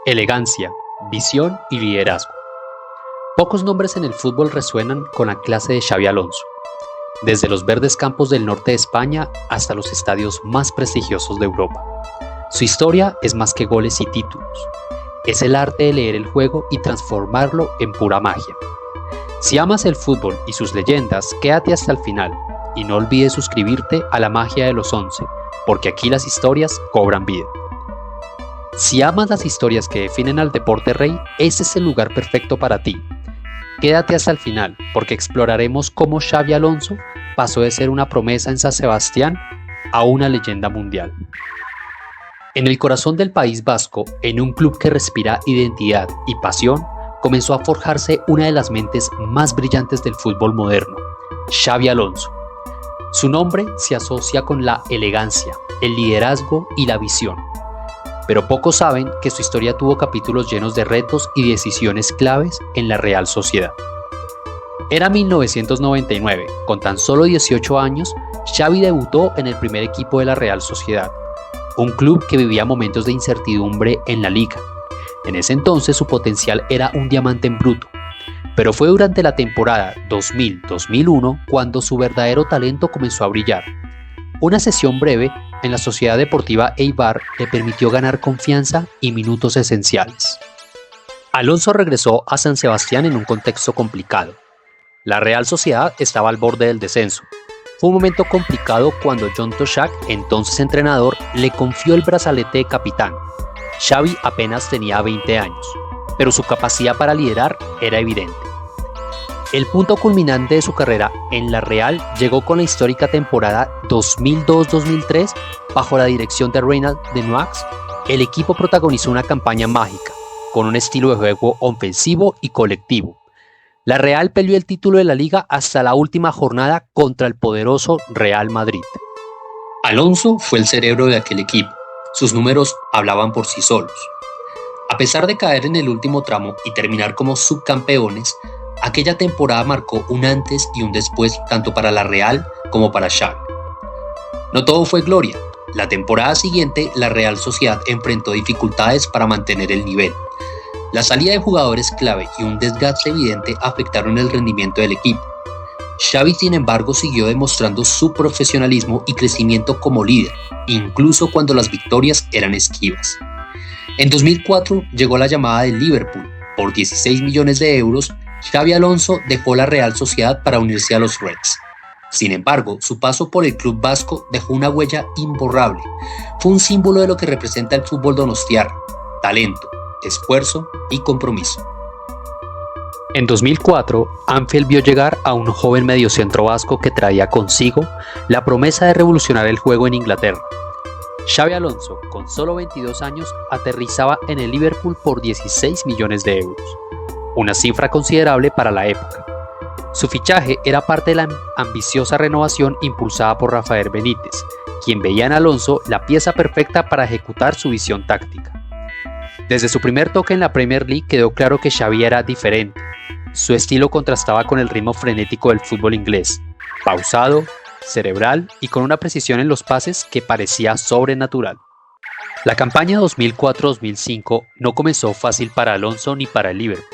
Elegancia, visión y liderazgo. Pocos nombres en el fútbol resuenan con la clase de Xabi Alonso, desde los verdes campos del norte de España hasta los estadios más prestigiosos de Europa. Su historia es más que goles y títulos. Es el arte de leer el juego y transformarlo en pura magia. Si amas el fútbol y sus leyendas, quédate hasta el final y no olvides suscribirte a La Magia de los 11, porque aquí las historias cobran vida. Si amas las historias que definen al deporte rey, este es el lugar perfecto para ti. Quédate hasta el final, porque exploraremos cómo Xabi Alonso pasó de ser una promesa en San Sebastián a una leyenda mundial. En el corazón del País Vasco, en un club que respira identidad y pasión, comenzó a forjarse una de las mentes más brillantes del fútbol moderno, Xabi Alonso. Su nombre se asocia con la elegancia, el liderazgo y la visión. Pero pocos saben que su historia tuvo capítulos llenos de retos y decisiones claves en la Real Sociedad. Era 1999, con tan solo 18 años, Xabi debutó en el primer equipo de la Real Sociedad, un club que vivía momentos de incertidumbre en la liga. En ese entonces su potencial era un diamante en bruto, pero fue durante la temporada 2000-2001 cuando su verdadero talento comenzó a brillar. Una sesión breve en la Sociedad Deportiva Eibar le permitió ganar confianza y minutos esenciales. Alonso regresó a San Sebastián en un contexto complicado. La Real Sociedad estaba al borde del descenso. Fue un momento complicado cuando John Toshak, entonces entrenador, le confió el brazalete de capitán. Xabi apenas tenía 20 años, pero su capacidad para liderar era evidente. El punto culminante de su carrera en la Real llegó con la histórica temporada 2002-2003 bajo la dirección de Reinald Denoix. El equipo protagonizó una campaña mágica, con un estilo de juego ofensivo y colectivo. La Real peleó el título de la liga hasta la última jornada contra el poderoso Real Madrid. Alonso fue el cerebro de aquel equipo. Sus números hablaban por sí solos. A pesar de caer en el último tramo y terminar como subcampeones, aquella temporada marcó un antes y un después tanto para la Real como para Xavi. No todo fue gloria. La temporada siguiente, la Real Sociedad enfrentó dificultades para mantener el nivel. La salida de jugadores clave y un desgaste evidente afectaron el rendimiento del equipo. Xavi, sin embargo, siguió demostrando su profesionalismo y crecimiento como líder, incluso cuando las victorias eran esquivas. En 2004 llegó la llamada del Liverpool. Por 16 millones de euros, Xabi Alonso dejó la Real Sociedad para unirse a los Reds. Sin embargo, su paso por el club vasco dejó una huella imborrable. Fue un símbolo de lo que representa el fútbol donostiarra: talento, esfuerzo y compromiso. En 2004, Anfield vio llegar a un joven mediocentro vasco que traía consigo la promesa de revolucionar el juego en Inglaterra. Xabi Alonso, con solo 22 años, aterrizaba en el Liverpool por 16 millones de euros, una cifra considerable para la época. Su fichaje era parte de la ambiciosa renovación impulsada por Rafael Benítez, quien veía en Alonso la pieza perfecta para ejecutar su visión táctica. Desde su primer toque en la Premier League quedó claro que Xabi era diferente. Su estilo contrastaba con el ritmo frenético del fútbol inglés, pausado, cerebral y con una precisión en los pases que parecía sobrenatural. La campaña 2004-2005 no comenzó fácil para Alonso ni para el Liverpool.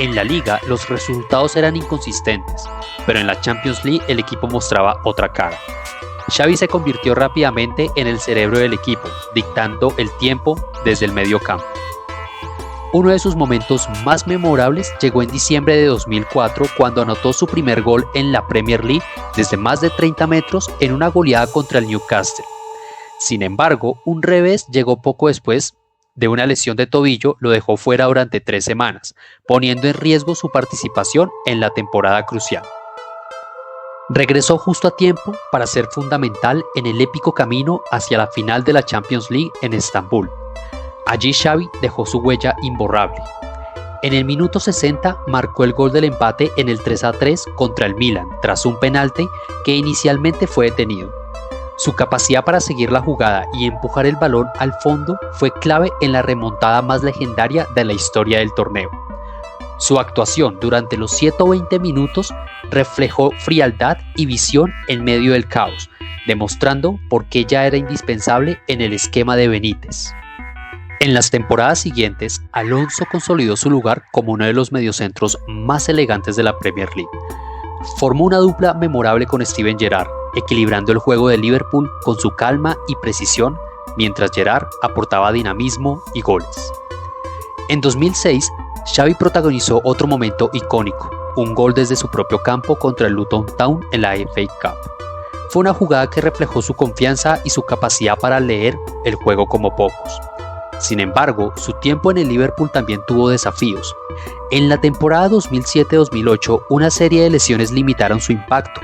En la liga los resultados eran inconsistentes, pero en la Champions League el equipo mostraba otra cara. Xavi se convirtió rápidamente en el cerebro del equipo, dictando el tiempo desde el medio campo. Uno de sus momentos más memorables llegó en diciembre de 2004 cuando anotó su primer gol en la Premier League desde más de 30 metros en una goleada contra el Newcastle. Sin embargo, un revés llegó poco después de una lesión de tobillo, lo dejó fuera durante 3 semanas, poniendo en riesgo su participación en la temporada crucial. Regresó justo a tiempo para ser fundamental en el épico camino hacia la final de la Champions League en Estambul. Allí Xavi dejó su huella imborrable. En el minuto 60 marcó el gol del empate en el 3-3 contra el Milan, tras un penalti que inicialmente fue detenido. Su capacidad para seguir la jugada y empujar el balón al fondo fue clave en la remontada más legendaria de la historia del torneo. Su actuación durante los 120 minutos reflejó frialdad y visión en medio del caos, demostrando por qué ya era indispensable en el esquema de Benítez. En las temporadas siguientes, Alonso consolidó su lugar como uno de los mediocentros más elegantes de la Premier League. Formó una dupla memorable con Steven Gerrard, equilibrando el juego de Liverpool con su calma y precisión, mientras Gerrard aportaba dinamismo y goles. En 2006, Xavi protagonizó otro momento icónico, un gol desde su propio campo contra el Luton Town en la FA Cup. Fue una jugada que reflejó su confianza y su capacidad para leer el juego como pocos. Sin embargo, su tiempo en el Liverpool también tuvo desafíos. En la temporada 2007-2008, una serie de lesiones limitaron su impacto.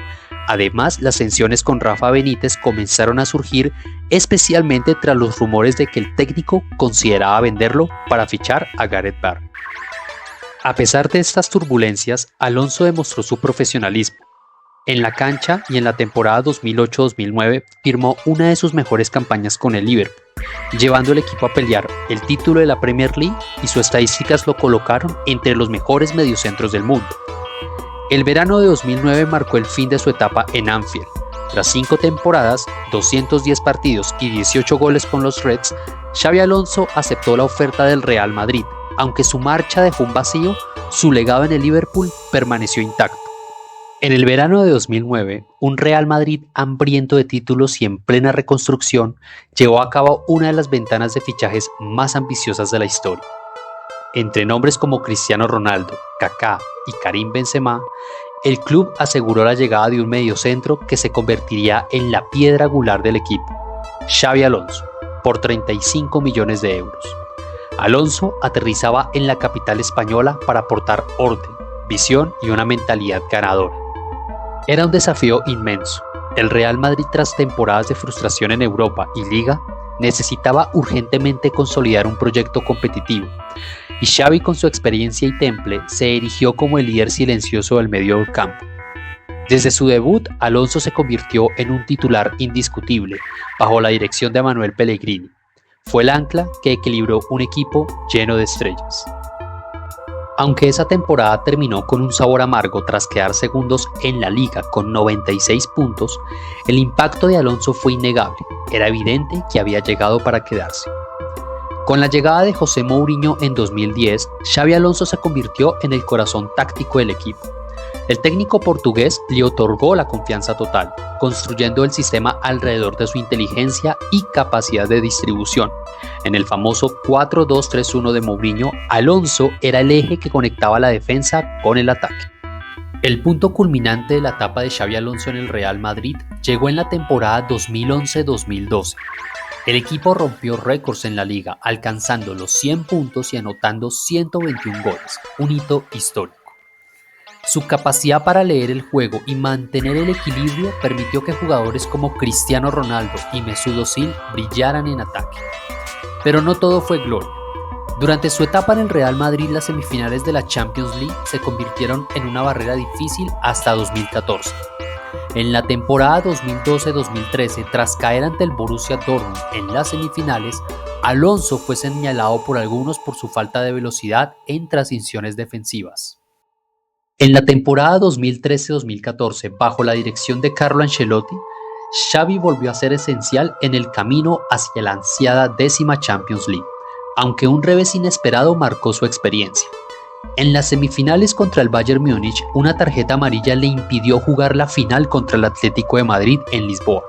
Además, las tensiones con Rafa Benítez comenzaron a surgir, especialmente tras los rumores de que el técnico consideraba venderlo para fichar a Gareth Bale. A pesar de estas turbulencias, Alonso demostró su profesionalismo. En la cancha y en la temporada 2008-2009 firmó una de sus mejores campañas con el Liverpool, llevando al equipo a pelear el título de la Premier League, y sus estadísticas lo colocaron entre los mejores mediocentros del mundo. El verano de 2009 marcó el fin de su etapa en Anfield. Tras 5 temporadas, 210 partidos y 18 goles con los Reds, Xabi Alonso aceptó la oferta del Real Madrid. Aunque su marcha dejó un vacío, su legado en el Liverpool permaneció intacto. En el verano de 2009, un Real Madrid hambriento de títulos y en plena reconstrucción llevó a cabo una de las ventanas de fichajes más ambiciosas de la historia. Entre nombres como Cristiano Ronaldo, Kaká y Karim Benzema, el club aseguró la llegada de un mediocentro que se convertiría en la piedra angular del equipo, Xabi Alonso, por 35 millones de euros. Alonso aterrizaba en la capital española para aportar orden, visión y una mentalidad ganadora. Era un desafío inmenso. El Real Madrid, tras temporadas de frustración en Europa y Liga, necesitaba urgentemente consolidar un proyecto competitivo, y Xavi, con su experiencia y temple, se erigió como el líder silencioso del medio del campo. Desde su debut, Alonso se convirtió en un titular indiscutible bajo la dirección de Manuel Pellegrini. Fue el ancla que equilibró un equipo lleno de estrellas. Aunque esa temporada terminó con un sabor amargo tras quedar segundos en la liga con 96 puntos, el impacto de Alonso fue innegable. Era evidente que había llegado para quedarse. Con la llegada de José Mourinho en 2010, Xabi Alonso se convirtió en el corazón táctico del equipo. El técnico portugués le otorgó la confianza total, construyendo el sistema alrededor de su inteligencia y capacidad de distribución. En el famoso 4-2-3-1 de Mourinho, Alonso era el eje que conectaba la defensa con el ataque. El punto culminante de la etapa de Xabi Alonso en el Real Madrid llegó en la temporada 2011-2012. El equipo rompió récords en la liga, alcanzando los 100 puntos y anotando 121 goles, un hito histórico. Su capacidad para leer el juego y mantener el equilibrio permitió que jugadores como Cristiano Ronaldo y Mesut Özil brillaran en ataque. Pero no todo fue gloria. Durante su etapa en el Real Madrid, las semifinales de la Champions League se convirtieron en una barrera difícil hasta 2014. En la temporada 2012-2013, tras caer ante el Borussia Dortmund en las semifinales, Alonso fue señalado por algunos por su falta de velocidad en transiciones defensivas. En la temporada 2013-2014, bajo la dirección de Carlo Ancelotti, Xavi volvió a ser esencial en el camino hacia la ansiada 10ª Champions League, aunque un revés inesperado marcó su experiencia. En las semifinales contra el Bayern Múnich, una tarjeta amarilla le impidió jugar la final contra el Atlético de Madrid en Lisboa.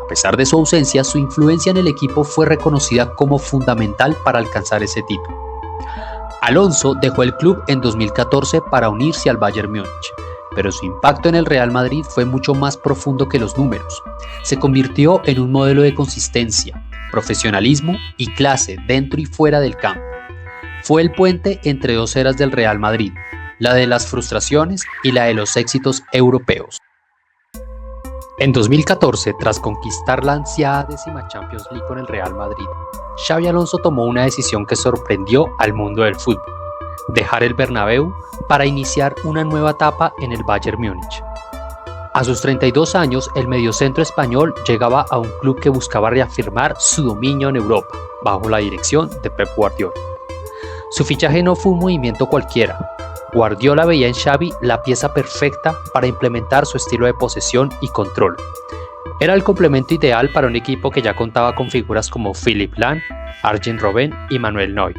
A pesar de su ausencia, su influencia en el equipo fue reconocida como fundamental para alcanzar ese título. Alonso dejó el club en 2014 para unirse al Bayern Múnich, pero su impacto en el Real Madrid fue mucho más profundo que los números. Se convirtió en un modelo de consistencia, profesionalismo y clase dentro y fuera del campo. Fue el puente entre dos eras del Real Madrid, la de las frustraciones y la de los éxitos europeos. En 2014, tras conquistar la ansiada 10ª Champions League con el Real Madrid, Xabi Alonso tomó una decisión que sorprendió al mundo del fútbol: dejar el Bernabéu para iniciar una nueva etapa en el Bayern Múnich. A sus 32 años, el mediocentro español llegaba a un club que buscaba reafirmar su dominio en Europa, bajo la dirección de Pep Guardiola. Su fichaje no fue un movimiento cualquiera. Guardiola veía en Xavi la pieza perfecta para implementar su estilo de posesión y control. Era el complemento ideal para un equipo que ya contaba con figuras como Philipp Lahm, Arjen Robben y Manuel Neuer.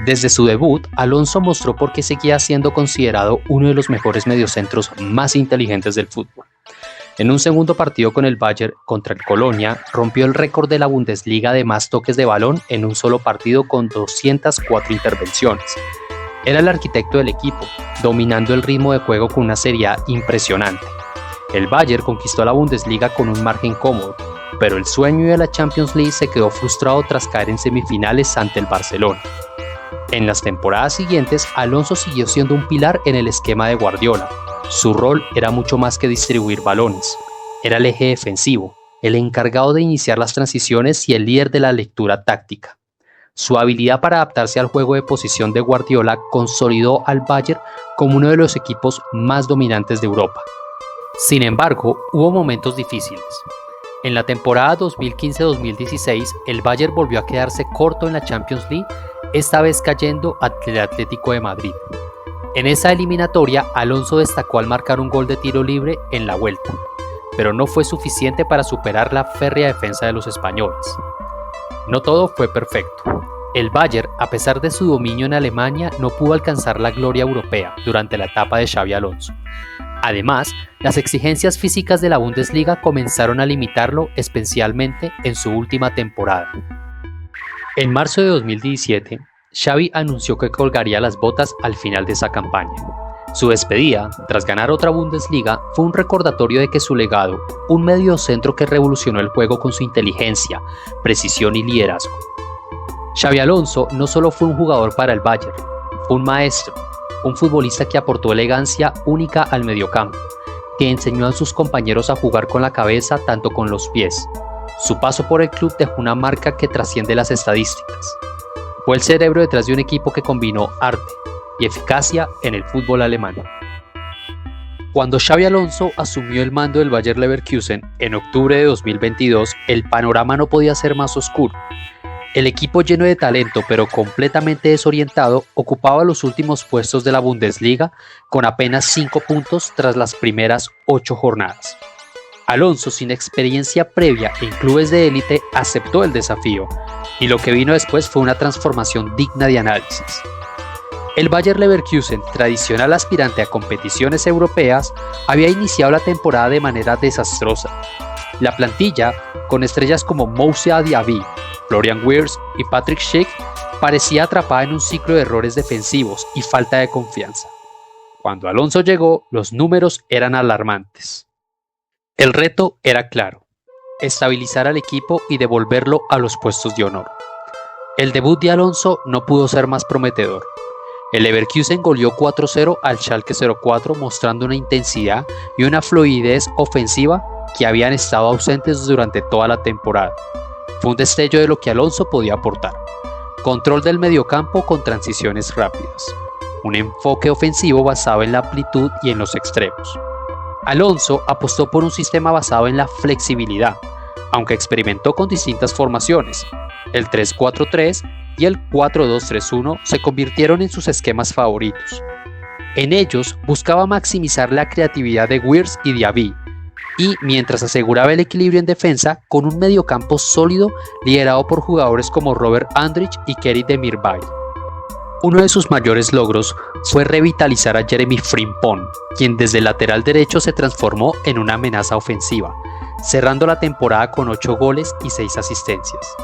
Desde su debut, Alonso mostró por qué seguía siendo considerado uno de los mejores mediocentros más inteligentes del fútbol. En un segundo partido con el Bayern contra el Colonia, rompió el récord de la Bundesliga de más toques de balón en un solo partido con 204 intervenciones. Era el arquitecto del equipo, dominando el ritmo de juego con una seriedad impresionante. El Bayern conquistó la Bundesliga con un margen cómodo, pero el sueño de la Champions League se quedó frustrado tras caer en semifinales ante el Barcelona. En las temporadas siguientes, Alonso siguió siendo un pilar en el esquema de Guardiola. Su rol era mucho más que distribuir balones. Era el eje defensivo, el encargado de iniciar las transiciones y el líder de la lectura táctica. Su habilidad para adaptarse al juego de posición de Guardiola consolidó al Bayern como uno de los equipos más dominantes de Europa. Sin embargo, hubo momentos difíciles. En la temporada 2015-2016, el Bayern volvió a quedarse corto en la Champions League, esta vez cayendo ante el Atlético de Madrid. En esa eliminatoria, Alonso destacó al marcar un gol de tiro libre en la vuelta, pero no fue suficiente para superar la férrea defensa de los españoles. No todo fue perfecto. El Bayern, a pesar de su dominio en Alemania, no pudo alcanzar la gloria europea durante la etapa de Xabi Alonso. Además, las exigencias físicas de la Bundesliga comenzaron a limitarlo, especialmente en su última temporada. En marzo de 2017, Xavi anunció que colgaría las botas al final de esa campaña. Su despedida, tras ganar otra Bundesliga, fue un recordatorio de que su legado, un mediocentro que revolucionó el juego con su inteligencia, precisión y liderazgo. Xabi Alonso no solo fue un jugador para el Bayern, fue un maestro, un futbolista que aportó elegancia única al mediocampo, que enseñó a sus compañeros a jugar con la cabeza tanto con los pies. Su paso por el club dejó una marca que trasciende las estadísticas. Fue el cerebro detrás de un equipo que combinó arte y eficacia en el fútbol alemán. Cuando Xabi Alonso asumió el mando del Bayer Leverkusen en octubre de 2022, el panorama no podía ser más oscuro. El equipo, lleno de talento pero completamente desorientado, ocupaba los últimos puestos de la Bundesliga con apenas 5 puntos tras las primeras 8 jornadas. Alonso, sin experiencia previa en clubes de élite, aceptó el desafío, y lo que vino después fue una transformación digna de análisis. El Bayer Leverkusen, tradicional aspirante a competiciones europeas, había iniciado la temporada de manera desastrosa. La plantilla, con estrellas como Moussa Diaby, Florian Wirtz y Patrick Schick, parecía atrapada en un ciclo de errores defensivos y falta de confianza. Cuando Alonso llegó, los números eran alarmantes. El reto era claro: estabilizar al equipo y devolverlo a los puestos de honor. El debut de Alonso no pudo ser más prometedor. El Leverkusen goleó 4-0 al Schalke 04, mostrando una intensidad y una fluidez ofensiva que habían estado ausentes durante toda la temporada. Fue un destello de lo que Alonso podía aportar: control del mediocampo con transiciones rápidas, un enfoque ofensivo basado en la amplitud y en los extremos. Alonso apostó por un sistema basado en la flexibilidad, aunque experimentó con distintas formaciones. El 3-4-3 y el 4-2-3-1 se convirtieron en sus esquemas favoritos. En ellos buscaba maximizar la creatividad de Wirtz y Diaby, y mientras aseguraba el equilibrio en defensa con un mediocampo sólido liderado por jugadores como Robert Andrich y Kerry Demirbay. Uno de sus mayores logros fue revitalizar a Jeremy Frimpong, quien desde lateral derecho se transformó en una amenaza ofensiva, cerrando la temporada con 8 goles y 6 asistencias.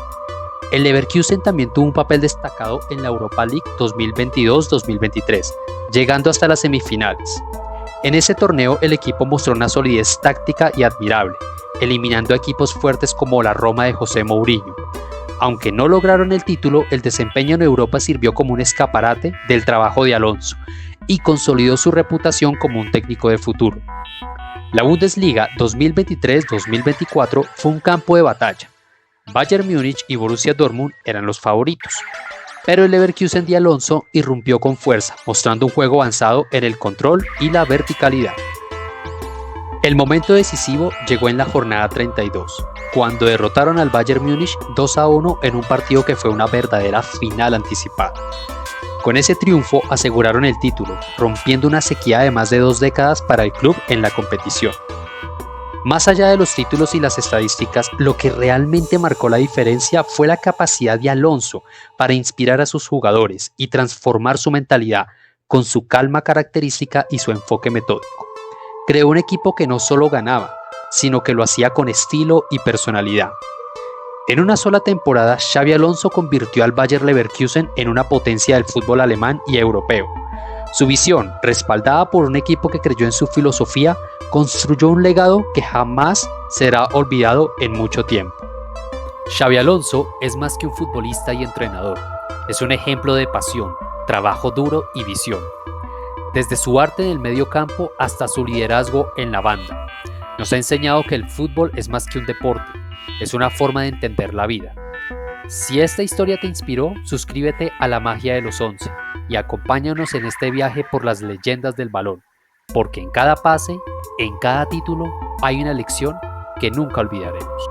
El Leverkusen también tuvo un papel destacado en la Europa League 2022-2023, llegando hasta las semifinales. En ese torneo el equipo mostró una solidez táctica y admirable, eliminando a equipos fuertes como la Roma de José Mourinho. Aunque no lograron el título, el desempeño en Europa sirvió como un escaparate del trabajo de Alonso y consolidó su reputación como un técnico de futuro. La Bundesliga 2023-2024 fue un campo de batalla. Bayern Múnich y Borussia Dortmund eran los favoritos, pero el Leverkusen de Alonso irrumpió con fuerza, mostrando un juego avanzado en el control y la verticalidad. El momento decisivo llegó en la jornada 32, cuando derrotaron al Bayern Múnich 2-1 en un partido que fue una verdadera final anticipada. Con ese triunfo aseguraron el título, rompiendo una sequía de más de 2 décadas para el club en la competición. Más allá de los títulos y las estadísticas, lo que realmente marcó la diferencia fue la capacidad de Alonso para inspirar a sus jugadores y transformar su mentalidad con su calma característica y su enfoque metódico. Creó un equipo que no solo ganaba, sino que lo hacía con estilo y personalidad. En una sola temporada, Xabi Alonso convirtió al Bayer Leverkusen en una potencia del fútbol alemán y europeo. Su visión, respaldada por un equipo que creyó en su filosofía, construyó un legado que jamás será olvidado en mucho tiempo. Xabi Alonso es más que un futbolista y entrenador. Es un ejemplo de pasión, trabajo duro y visión. Desde su arte en el medio campo hasta su liderazgo en la banda. Nos ha enseñado que el fútbol es más que un deporte, es una forma de entender la vida. Si esta historia te inspiró, suscríbete a La Magia de los 11 y acompáñanos en este viaje por las leyendas del balón, porque en cada pase, en cada título, hay una lección que nunca olvidaremos.